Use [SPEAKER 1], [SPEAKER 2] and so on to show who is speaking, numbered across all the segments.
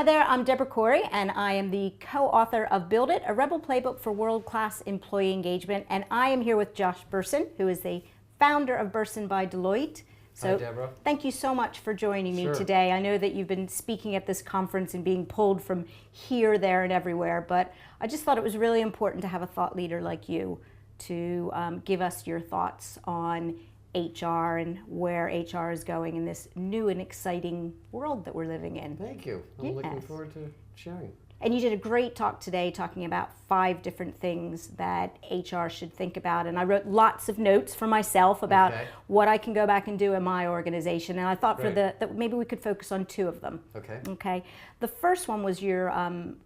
[SPEAKER 1] Hi there, I'm Debra Corey, and I am the co-author of Build It, a Rebel Playbook for World-Class Employee Engagement. And I am here with Josh Bersin, who is the founder of Bersin by Deloitte.
[SPEAKER 2] So, hi, Deborah.
[SPEAKER 1] Thank you so much for joining me
[SPEAKER 2] Sure.
[SPEAKER 1] today. I know that you've been speaking at this conference and being pulled from here, there, and everywhere, but I just thought it was really important to have a thought leader like you to give us your thoughts on HR and where HR is going in this new and exciting world that we're living in.
[SPEAKER 2] Thank you. I'm looking forward to sharing.
[SPEAKER 1] And you did a great talk today talking about 5 different things that HR should think about. And I wrote lots of notes for myself about what I can go back and do in my organization. And I thought that maybe we could focus on 2 of them. Okay. The first one was your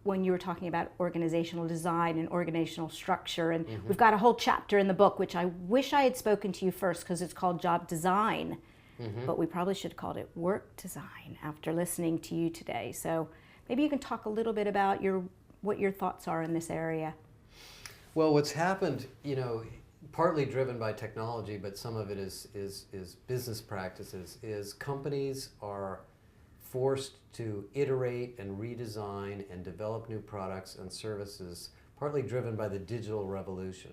[SPEAKER 1] when you were talking about organizational design and organizational structure. And we've got a whole chapter in the book, which I wish I had spoken to you first because it's called Job Design. But we probably should have called it Work Design after listening to you today. So maybe you can talk a little bit about what your thoughts are in this area.
[SPEAKER 2] Well, what's happened, partly driven by technology, but some of it is business practices, is companies are forced to iterate and redesign and develop new products and services, partly driven by the digital revolution.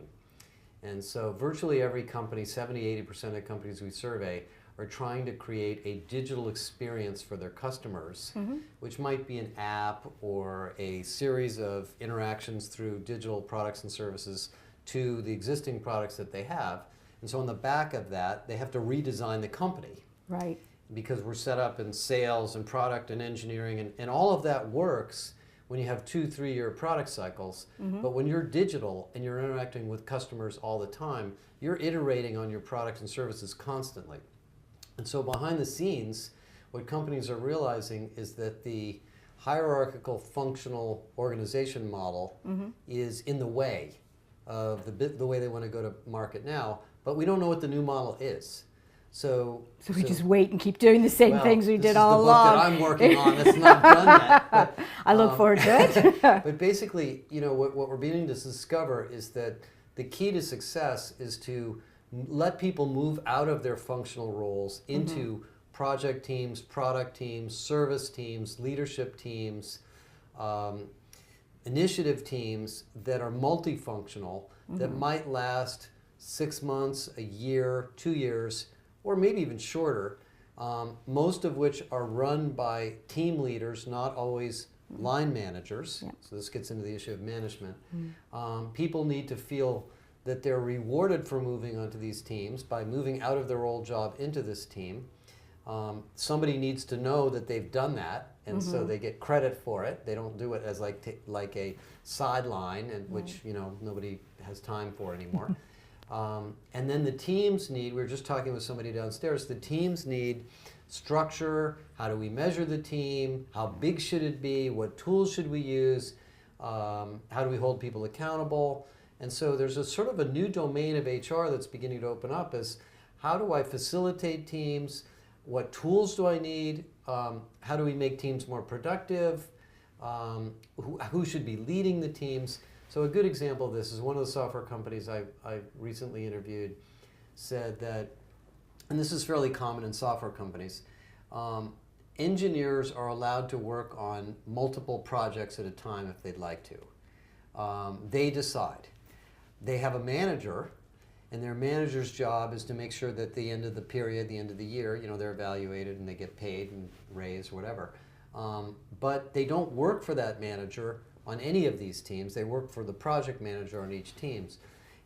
[SPEAKER 2] And so virtually every company, 70–80% of companies we survey, are trying to create a digital experience for their customers, which might be an app or a series of interactions through digital products and services to the existing products that they have. And so on the back of that, they have to redesign the company.
[SPEAKER 1] Right.
[SPEAKER 2] Because we're set up in sales and product and engineering, and all of that works when you have 2–3 year product cycles. But when you're digital and you're interacting with customers all the time, you're iterating on your products and services constantly. And so behind the scenes, what companies are realizing is that the hierarchical functional organization model is in the way of the way they want to go to market now, but we don't know what the new model is. So
[SPEAKER 1] we just wait and keep doing the same things we did all along.
[SPEAKER 2] This is the book that I'm working on that's not done yet. But,
[SPEAKER 1] I look forward to it.
[SPEAKER 2] But basically, what we're beginning to discover is that the key to success is to let people move out of their functional roles into project teams, product teams, service teams, leadership teams, initiative teams that are multifunctional, that might last 6 months, a year, 2 years, or maybe even shorter, most of which are run by team leaders, not always line managers. So this gets into the issue of management. People need to feel that they're rewarded for moving onto these teams by moving out of their old job into this team. Somebody needs to know that they've done that, and so they get credit for it. They don't do it as like a sideline, and which nobody has time for anymore. And then the teams need, we were just talking with somebody downstairs, the teams need structure. How do we measure the team? How big should it be? What tools should we use? How do we hold people accountable? And so there's a sort of a new domain of HR that's beginning to open up is how do I facilitate teams? What tools do I need? How do we make teams more productive? Who should be leading the teams? So a good example of this is one of the software companies I recently interviewed said that, and this is fairly common in software companies, engineers are allowed to work on multiple projects at a time if they'd like to. They decide. They have a manager, and their manager's job is to make sure that at the end of the period, the end of the year, they're evaluated and they get paid and raised, whatever. But they don't work for that manager on any of these teams. They work for the project manager on each teams.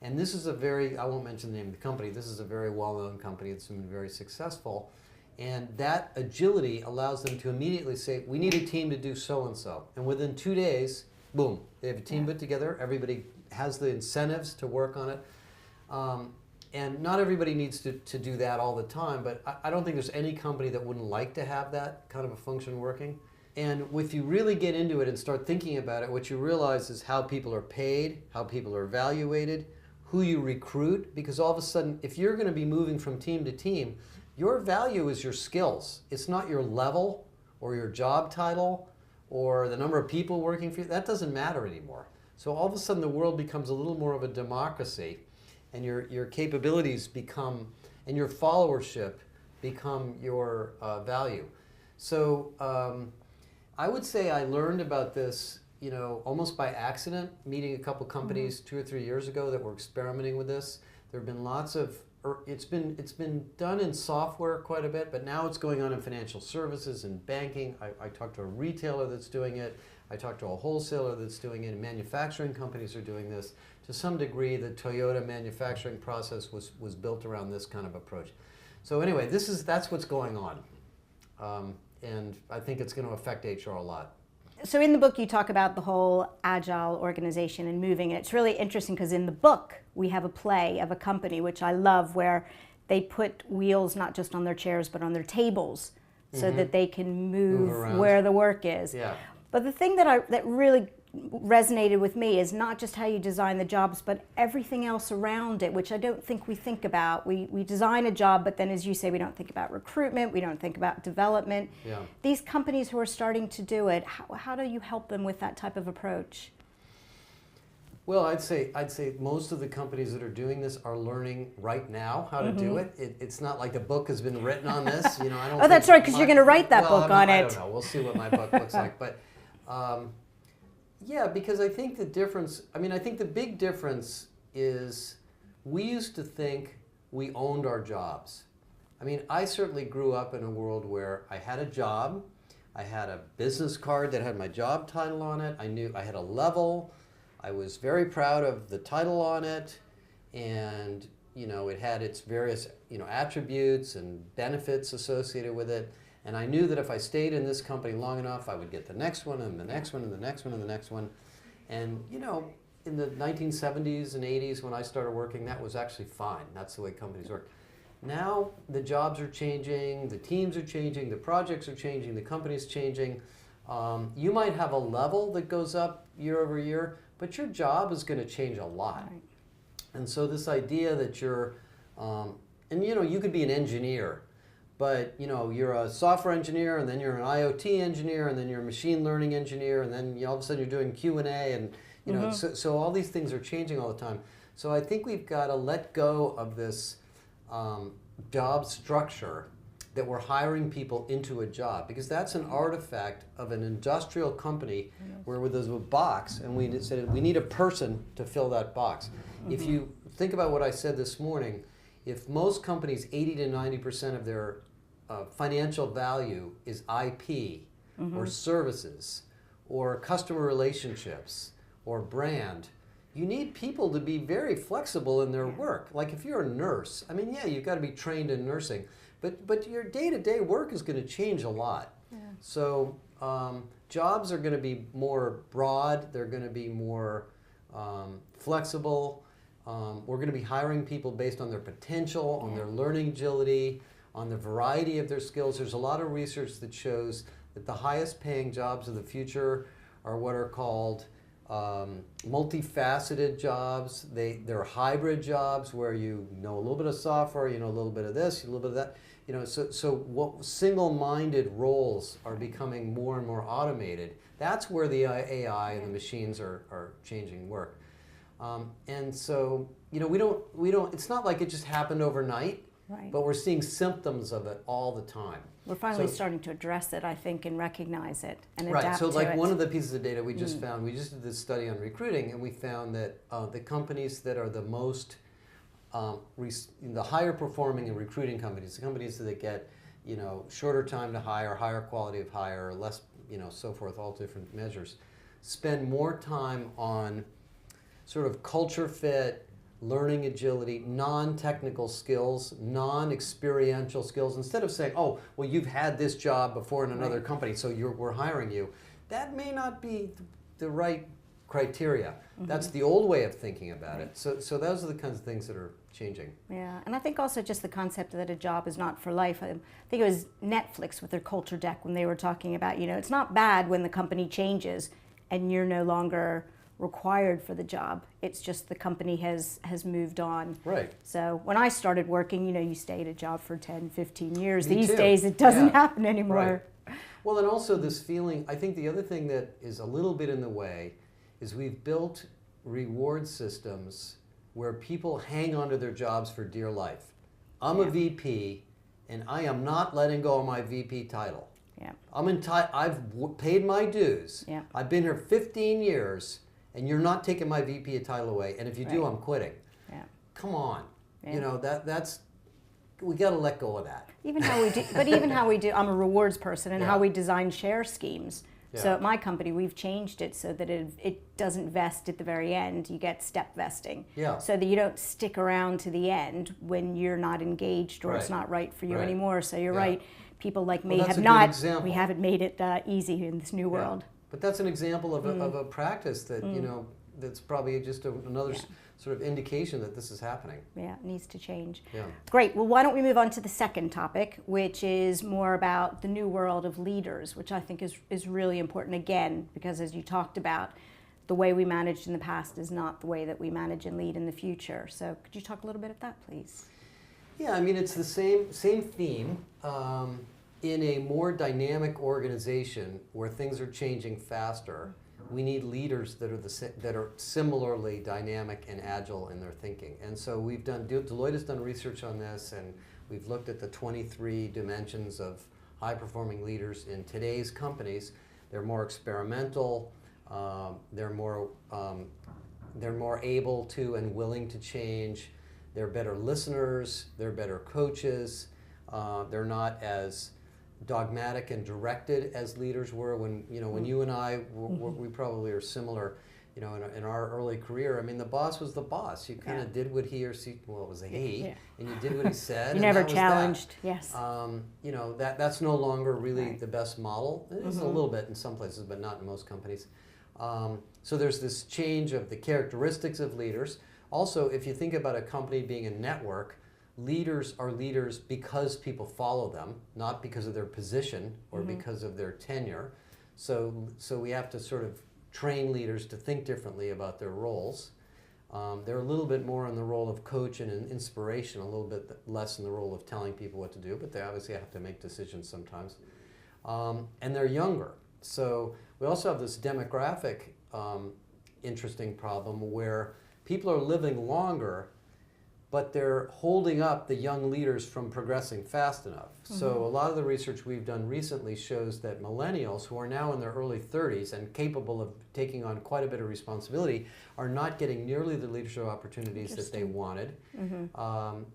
[SPEAKER 2] And this is I won't mention the name of the company, this is a very well-known company that's been very successful. And that agility allows them to immediately say, we need a team to do so-and-so. And within 2 days, boom, they have a team put together, everybody has the incentives to work on it. And not everybody needs to do that all the time, but I don't think there's any company that wouldn't like to have that kind of a function working. And if you really get into it and start thinking about it, what you realize is how people are paid, how people are evaluated, who you recruit, because all of a sudden, if you're going to be moving from team to team, your value is your skills. It's not your level or your job title or the number of people working for you. That doesn't matter anymore. So all of a sudden, the world becomes a little more of a democracy, and your capabilities become, and your followership become your value. So I would say I learned about this, almost by accident, meeting a couple companies 2 or 3 years ago that were experimenting with this. There have been lots of, it's been done in software quite a bit, but now it's going on in financial services and banking. I talked to a retailer that's doing it. I talked to a wholesaler that's doing it, and manufacturing companies are doing this. To some degree, the Toyota manufacturing process was built around this kind of approach. So anyway, that's what's going on. And I think it's going to affect HR a lot.
[SPEAKER 1] So in the book, you talk about the whole agile organization and moving. And it's really interesting because in the book, we have a play of a company, which I love, where they put wheels not just on their chairs, but on their tables so that they can move where the work is.
[SPEAKER 2] Yeah.
[SPEAKER 1] But the thing that really resonated with me is not just how you design the jobs, but everything else around it, which I don't think we think about. We design a job, but then, as you say, we don't think about recruitment, we don't think about development.
[SPEAKER 2] Yeah.
[SPEAKER 1] These companies who are starting to do it, how do you help them with that type of approach?
[SPEAKER 2] Well, I'd say most of the companies that are doing this are learning right now how to do it. It's not like a book has been written on this. I don't.
[SPEAKER 1] Oh, that's right, because you're going to write that book on it.
[SPEAKER 2] I don't know. We'll see what my book looks like, but. Yeah, because I think the difference, I think the big difference is we used to think we owned our jobs. I certainly grew up in a world where I had a job, I had a business card that had my job title on it, I knew I had a level, I was very proud of the title on it, and it had its various attributes and benefits associated with it. And I knew that if I stayed in this company long enough, I would get the next one and the next one and the next one and the next one. And, in the 1970s and 80s when I started working, that was actually fine. That's the way companies work. Now the jobs are changing, the teams are changing, the projects are changing, the company's changing. You might have a level that goes up year over year, but your job is going to change a lot. Right. And so this idea that you're, you could be an engineer, but you're a software engineer, and then you're an IoT engineer, and then you're a machine learning engineer, and then all of a sudden you're doing Q&A, and so all these things are changing all the time. So I think we've got to let go of this job structure that we're hiring people into a job, because that's an artifact of an industrial company where there's a box, and we said we need a person to fill that box. If you think about what I said this morning, if most companies, 80 to 90% of their financial value is IP or services or customer relationships or brand, you need people to be very flexible in their work. Like if you're a nurse, you've got to be trained in nursing, but your day-to-day work is going to change a lot. Yeah. So jobs are going to be more broad, they're going to be more flexible. We're going to be hiring people based on their potential, on their learning agility, on the variety of their skills. There's a lot of research that shows that the highest paying jobs of the future are what are called multifaceted jobs. They're hybrid jobs where you know a little bit of software, you know a little bit of this, a little bit of that. So what single-minded roles are becoming more and more automated. That's where the AI and the machines are changing work. And so, we don't, it's not like it just happened overnight, but we're seeing symptoms of it all the time.
[SPEAKER 1] We're finally starting to address it, I think, and recognize it and adapt to it.
[SPEAKER 2] So like one of the pieces of data we just found, we just did this study on recruiting, and we found that the companies that are the most, the higher performing in recruiting companies, the companies that get, shorter time to hire, higher quality of hire, less, so forth, all different measures, spend more time on sort of culture fit, learning agility, non-technical skills, non-experiential skills. Instead of saying, oh, well, you've had this job before in another company, so we're hiring you. That may not be the right criteria. That's the old way of thinking about it. So those are the kinds of things that are changing.
[SPEAKER 1] Yeah, and I think also just the concept that a job is not for life. I think it was Netflix with their culture deck when they were talking about, it's not bad when the company changes and you're no longer required for the job. It's just the company has moved on.
[SPEAKER 2] Right.
[SPEAKER 1] So when I started working, you stay at a job for 10, 15 years.
[SPEAKER 2] Me
[SPEAKER 1] These
[SPEAKER 2] too.
[SPEAKER 1] days it doesn't happen anymore.
[SPEAKER 2] Right. Well, and also this feeling, I think the other thing that is a little bit in the way is we've built reward systems where people hang on to their jobs for dear life. I'm a VP and I am not letting go of my VP title.
[SPEAKER 1] Yeah.
[SPEAKER 2] I've paid my dues.
[SPEAKER 1] Yeah.
[SPEAKER 2] I've been here 15 years, and you're not taking my VP title away. And if you do, I'm quitting.
[SPEAKER 1] Yeah.
[SPEAKER 2] Come on.
[SPEAKER 1] Yeah.
[SPEAKER 2] You know, that's we got to let go of that.
[SPEAKER 1] Even how we do, but even how we do. I'm a rewards person, and how we design share schemes.
[SPEAKER 2] Yeah.
[SPEAKER 1] So at my company, we've changed it so that it doesn't vest at the very end. You get step vesting.
[SPEAKER 2] Yeah.
[SPEAKER 1] So that you don't stick around to the end when you're not engaged or it's
[SPEAKER 2] Right.
[SPEAKER 1] not right for you
[SPEAKER 2] Right.
[SPEAKER 1] anymore. So you're right. People like me
[SPEAKER 2] that's
[SPEAKER 1] have
[SPEAKER 2] a good
[SPEAKER 1] not.
[SPEAKER 2] example.
[SPEAKER 1] We haven't made it easy in this new world.
[SPEAKER 2] But that's an example of a practice that you know that's probably just another sort of indication that this is happening.
[SPEAKER 1] Yeah, it needs to change.
[SPEAKER 2] Yeah.
[SPEAKER 1] Great. Well, why don't we move on to the second topic, which is more about the new world of leaders, which I think is really important again, because as you talked about, the way we managed in the past is not the way that we manage and lead in the future. So could you talk a little bit of that, please?
[SPEAKER 2] Yeah, I mean, it's the same theme. In a more dynamic organization where things are changing faster, we need leaders that are similarly dynamic and agile in their thinking. And so Deloitte has done research on this, and we've looked at the 23 dimensions of high-performing leaders in today's companies. They're more experimental. They're more able to and willing to change. They're better listeners. They're better coaches. They're not as dogmatic and directed as leaders were when you and I we probably are similar, you know, in our early career. I mean, the boss was the boss. You kind of did what he or she, well, it was a he, and you did what he said.
[SPEAKER 1] You never
[SPEAKER 2] and that
[SPEAKER 1] challenged.
[SPEAKER 2] Was that.
[SPEAKER 1] Yes.
[SPEAKER 2] You know, that's no longer really the best model. It is a little bit in some places, but not in most companies. So there's this change of the characteristics of leaders. Also, if you think about a company being a network, leaders are leaders because people follow them, not because of their position or because of their tenure. So we have to sort of train leaders to think differently about their roles. They're a little bit more in the role of coach and inspiration, a little bit less in the role of telling people what to do, but they obviously have to make decisions sometimes. And they're younger. So we also have this demographic interesting problem where people are living longer, but they're holding up the young leaders from progressing fast enough. So a lot of the research we've done recently shows that millennials who are now in their early 30s and capable of taking on quite a bit of responsibility are not getting nearly the leadership opportunities that they wanted.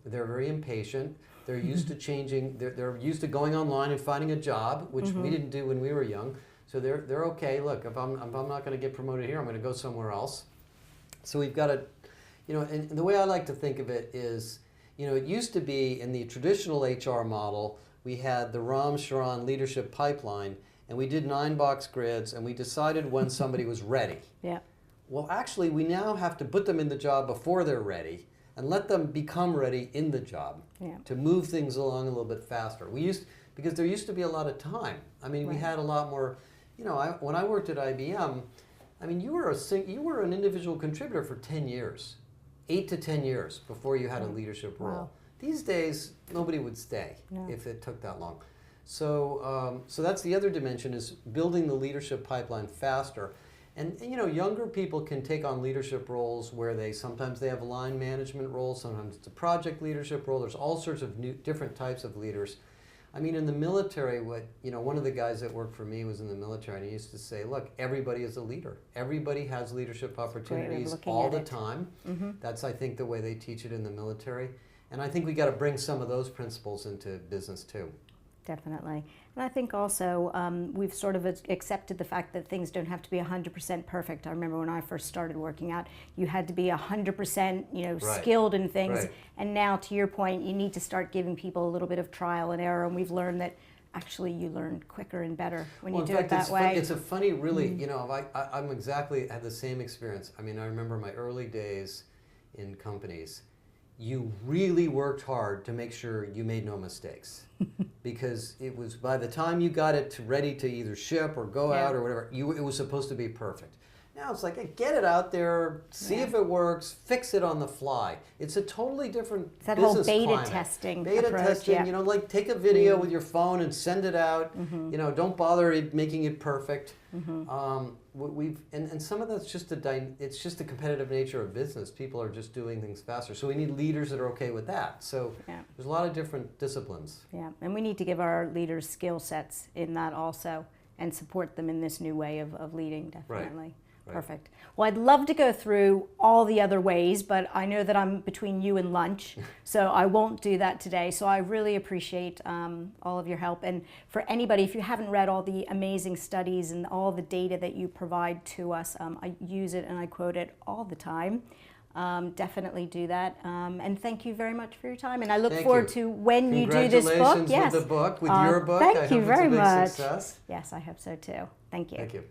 [SPEAKER 2] They're very impatient. They're used to changing. They're used to going online and finding a job, which we didn't do when we were young. So they're okay. Look, if I'm not going to get promoted here, I'm going to go somewhere else. So we've got to. You know, and the way I like to think of it is, you know, it used to be in the traditional HR model, we had the Ram Charan leadership pipeline, and we did 9-box grids, and we decided when somebody was ready.
[SPEAKER 1] Yeah.
[SPEAKER 2] Well, actually, we now have to put them in the job before they're ready and let them become ready in the job to move things along a little bit faster. Because there used to be a lot of time. I mean, we had a lot more, you know, when I worked at IBM, I mean, you were an individual contributor for 10 years. 8 to 10 years before you had a leadership role.
[SPEAKER 1] Wow.
[SPEAKER 2] These days, nobody would stay if it took that long. So that's the other dimension, is building the leadership pipeline faster. And you know, younger people can take on leadership roles where sometimes they have line management roles, sometimes it's a project leadership role. There's all sorts of different types of leaders. I mean, in the military, one of the guys that worked for me was in the military, and he used to say, look, everybody is a leader. Everybody has leadership opportunities all the time. That's, I think, the way they teach it in the military. And I think we got to bring some of those principles into business too.
[SPEAKER 1] Definitely. And I think also we've sort of accepted the fact that things don't have to be 100% perfect. I remember when I first started working out, you had to be 100% skilled in things.
[SPEAKER 2] Right.
[SPEAKER 1] And now, to your point, you need to start giving people a little bit of trial and error. And we've learned that actually you learn quicker and better when you do it that way.
[SPEAKER 2] It's a funny, really, you know, I'm exactly had the same experience. I mean, I remember my early days in companies. You really worked hard to make sure you made no mistakes, because it was, by the time you got it ready to either ship or go out or whatever, it was supposed to be perfect. Now it's like, hey, get it out there, see if it works, fix it on the fly. It's a totally different
[SPEAKER 1] it's that
[SPEAKER 2] business
[SPEAKER 1] whole beta
[SPEAKER 2] climate.
[SPEAKER 1] testing
[SPEAKER 2] Beta
[SPEAKER 1] approach,
[SPEAKER 2] testing, you know, like take a video with your phone and send it out. You know, don't bother making it perfect. And some of that's just it's just the competitive nature of business. People are just doing things faster. So we need leaders that are okay with that. So there's a lot of different disciplines.
[SPEAKER 1] Yeah, and we need to give our leaders skill sets in that also and support them in this new way of leading, definitely. Right. Perfect. Well, I'd love to go through all the other ways, but I know that I'm between you and lunch, so I won't do that today. So I really appreciate all of your help. And for anybody, if you haven't read all the amazing studies and all the data that you provide to us, I use it and I quote it all the time. Definitely do that. And thank you very much for your time. And I look forward to when you do this book.
[SPEAKER 2] Yes. With the book, with your book.
[SPEAKER 1] Thank you very much.
[SPEAKER 2] Success.
[SPEAKER 1] Yes, I hope so too. Thank you.
[SPEAKER 2] Thank you.